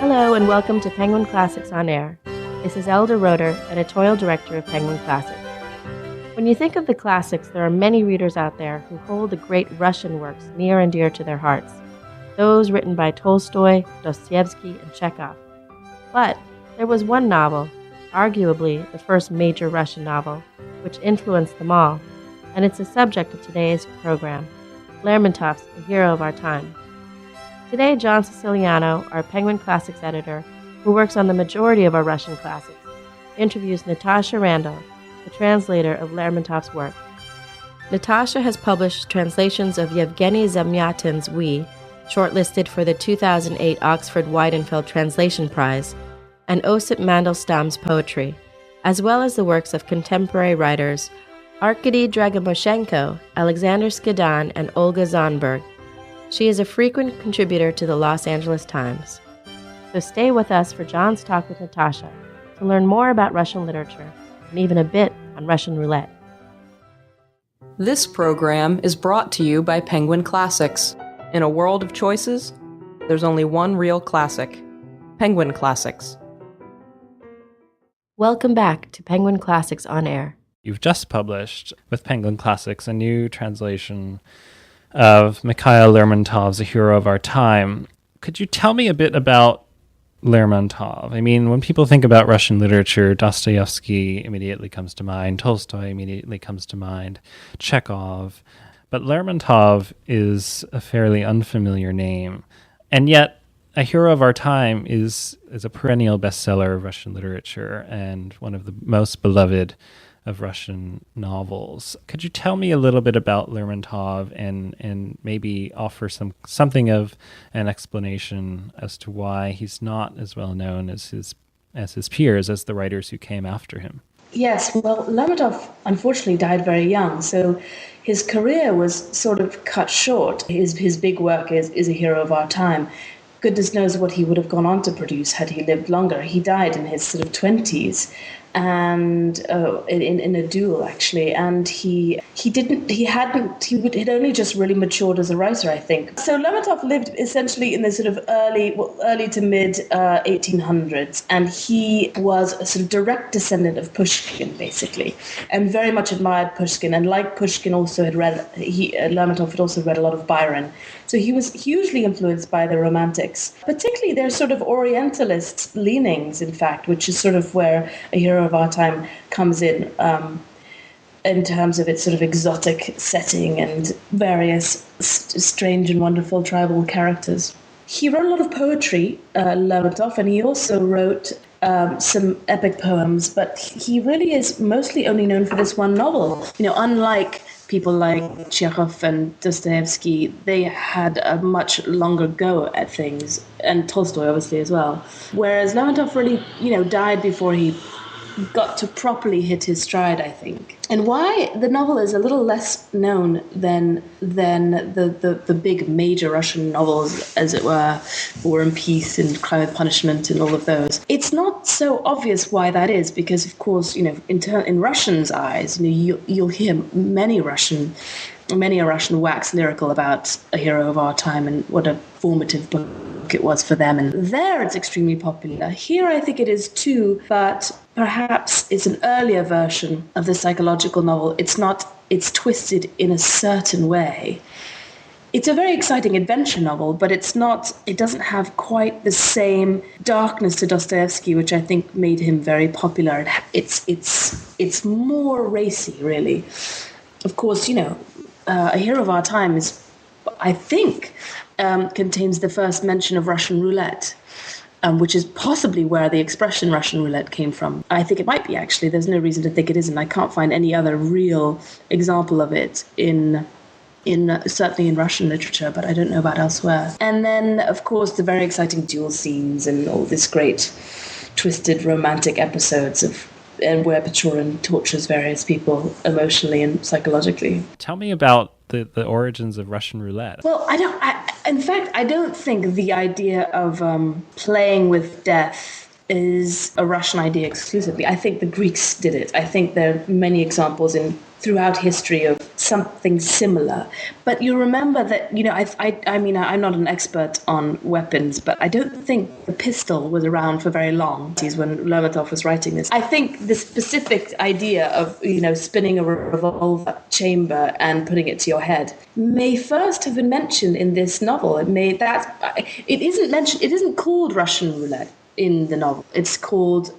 Hello and welcome to Penguin Classics on Air. This is Elda Rotor, editorial director of Penguin Classics. When you think of the classics, there are many readers out there who hold the great Russian works near and dear to their hearts, those written by Tolstoy, Dostoevsky, and Chekhov. But there was one novel, arguably the first major Russian novel, which influenced them all, and it's the subject of today's program, Lermontov's The Hero of Our Time. Today, John Siciliano, our Penguin Classics editor, who works on the majority of our Russian classics, interviews Natasha Randall, the translator of Lermontov's work. Natasha has published translations of Yevgeny Zamyatin's We, shortlisted for the 2008 Oxford Weidenfeld Translation Prize, and Osip Mandelstam's poetry, as well as the works of contemporary writers Arkady Dragomoshenko, Alexander Skidan, and Olga Zonberg. She is a frequent contributor to the Los Angeles Times. So stay with us for John's talk with Natasha to learn more about Russian literature and even a bit on Russian roulette. This program is brought to you by Penguin Classics. In a world of choices, there's only one real classic, Penguin Classics. Welcome back to Penguin Classics on Air. You've just published with Penguin Classics a new translation of Mikhail Lermontov's A Hero of Our Time. Could you tell me a bit about Lermontov? I mean, when people think about Russian literature, Dostoevsky immediately comes to mind, Tolstoy immediately comes to mind, Chekhov. But Lermontov is a fairly unfamiliar name. And yet, A Hero of Our Time is a perennial bestseller of Russian literature and one of the most beloved of Russian novels. Could you tell me a little bit about Lermontov and maybe offer something of an explanation as to why he's not as well known as his peers, as the writers who came after him? Yes, well, Lermontov unfortunately died very young, so his career was sort of cut short. His big work is A Hero of Our Time. Goodness knows what he would have gone on to produce had he lived longer. He died in his sort of 20s, and in a duel actually, and he had only just really matured as a writer, I think. So Lermontov lived essentially in the sort of early to mid 1800s, and he was a sort of direct descendant of Pushkin, basically, and very much admired Pushkin, and like Pushkin also Lermontov had also read a lot of Byron. So he was hugely influenced by the Romantics, particularly their sort of Orientalist leanings, in fact, which is sort of where A Hero of Our Time comes in terms of its sort of exotic setting and various strange and wonderful tribal characters. He wrote a lot of poetry, Lermontov, and he also wrote some epic poems, but he really is mostly only known for this one novel. You know, unlike people like Chekhov and Dostoevsky, they had a much longer go at things, and Tolstoy obviously as well. Whereas Lermontov really, died before he got to properly hit his stride, I think. And why the novel is a little less known than the big major Russian novels, as it were, War and Peace and Crime and Punishment and all of those. It's not so obvious why that is, because of course, in Russians' eyes, you'll hear many a Russian wax lyrical about A Hero of Our Time and what a formative book it was for them. And there it's extremely popular. Here I think it is too, but perhaps it's an earlier version of the psychological novel. It's twisted in a certain way. It's a very exciting adventure novel, but it doesn't have quite the same darkness to Dostoevsky, which I think made him very popular. It's more racy, really. Of course, A Hero of Our Time is, I think, contains the first mention of Russian roulette, which is possibly where the expression Russian roulette came from. I think it might be, actually. There's no reason to think it isn't. I can't find any other real example of it certainly in Russian literature, but I don't know about elsewhere. And then, of course, the very exciting duel scenes and all this great twisted romantic episodes and where Pechorin tortures various people emotionally and psychologically. Tell me about the origins of Russian roulette. Well, I don't think the idea of playing with death is a Russian idea exclusively. I think the Greeks did it. I think there are many examples throughout history of something similar. But you remember that, I mean, I'm not an expert on weapons, but I don't think the pistol was around for very long when Lermontov was writing this. I think the specific idea of, spinning a revolver chamber and putting it to your head may first have been mentioned in this novel. It isn't mentioned. It isn't called Russian roulette in the novel. It's called,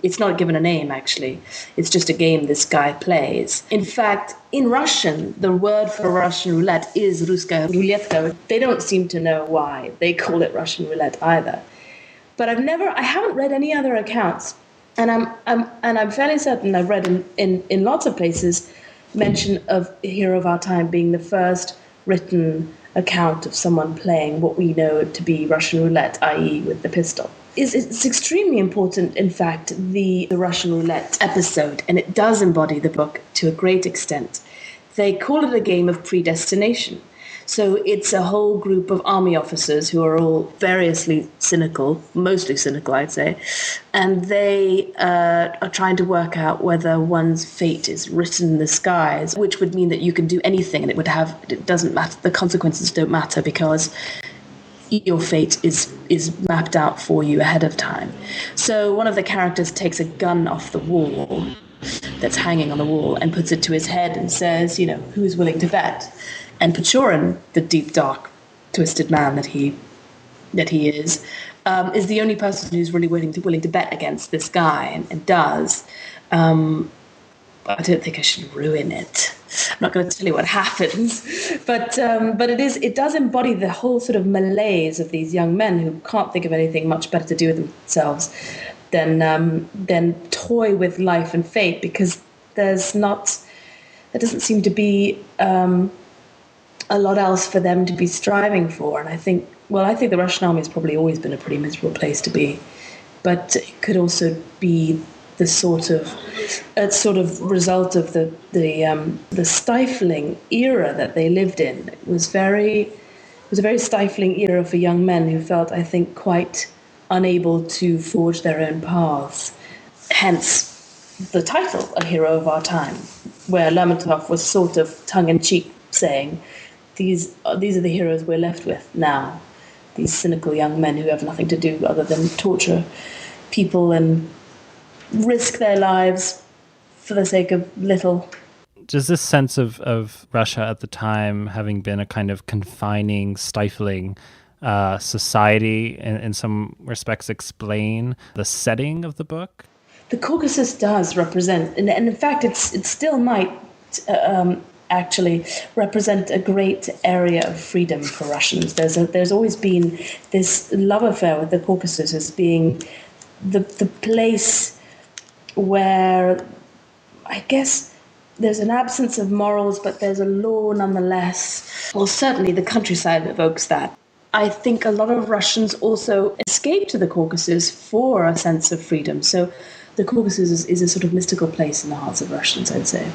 it's not given a name, actually. It's just a game this guy plays. In fact, in Russian, the word for Russian roulette is ruskaya ruletka. They don't seem to know why they call it Russian roulette either. But I haven't read any other accounts, and I'm fairly certain I've read in lots of places mention of a hero of our time being the first written account of someone playing what we know to be Russian roulette, i.e. with the pistol. It's extremely important, in fact, the Russian roulette episode, and it does embody the book to a great extent. They call it a game of predestination. So it's a whole group of army officers who are all variously cynical, mostly cynical, I'd say, and they are trying to work out whether one's fate is written in the skies, which would mean that you can do anything and it doesn't matter, the consequences don't matter because your fate is mapped out for you ahead of time. So one of the characters takes a gun off the wall that's hanging on the wall and puts it to his head and says, who's willing to bet? And Pechorin, the deep, dark, twisted man that he is the only person who's really willing to bet against this guy, and does. I don't think I should ruin it. I'm not going to tell you what happens, but it does embody the whole sort of malaise of these young men who can't think of anything much better to do with themselves than toy with life and fate, because there doesn't seem to be a lot else for them to be striving for. And I think the Russian army has probably always been a pretty miserable place to be, but it could also be the sort of result of the stifling era that they lived in. It was a very stifling era for young men who felt, I think, quite unable to forge their own paths. Hence the title, A Hero of Our Time, where Lermontov was sort of tongue-in-cheek saying, these are the heroes we're left with now, these cynical young men who have nothing to do other than torture people and risk their lives for the sake of little. Does this sense of Russia at the time having been a kind of confining, stifling society in some respects explain the setting of the book? The Caucasus does represent, and in fact it still might actually represent a great area of freedom for Russians. There's always been this love affair with the Caucasus as being the place where, I guess, there's an absence of morals, but there's a law nonetheless. Well, certainly the countryside evokes that. I think a lot of Russians also escape to the Caucasus for a sense of freedom. So the Caucasus is a sort of mystical place in the hearts of Russians, I'd say.